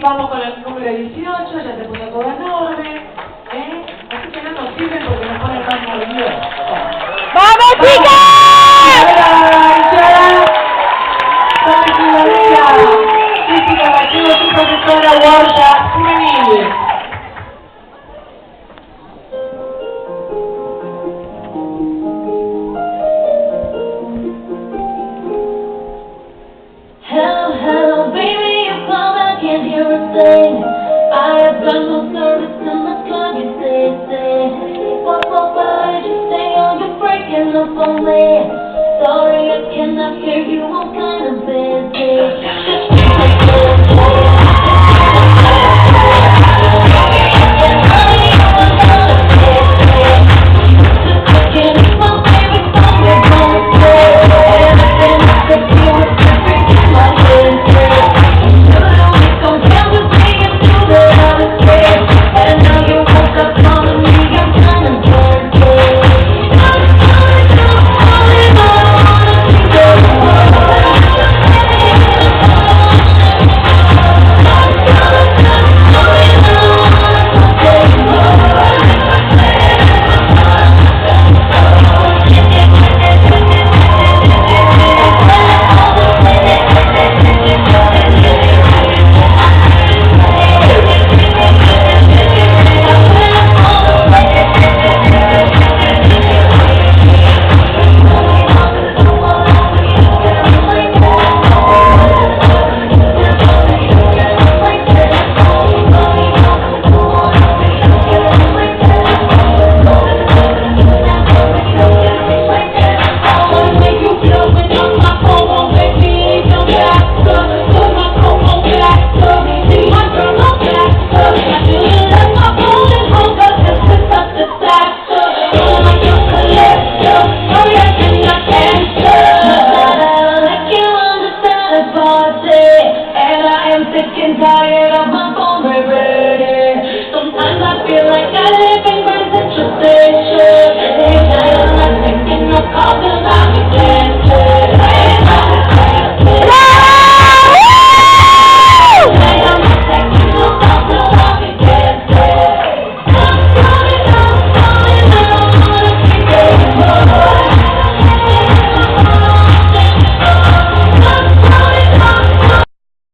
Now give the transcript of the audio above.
vamos con el número 18, ya se puso todo en orden. Así que no nos sirven porque nos ponen más nerviosos. ¡Vamos, chicas! Física Machugo, su profesora Huerta Juvenil. Hello, hello, baby, you called, I can't hear a thing. I have got no service in the club, you say. What, just stay on, you're breaking up on me. Sorry, I cannot hear you, I'm kinda busy.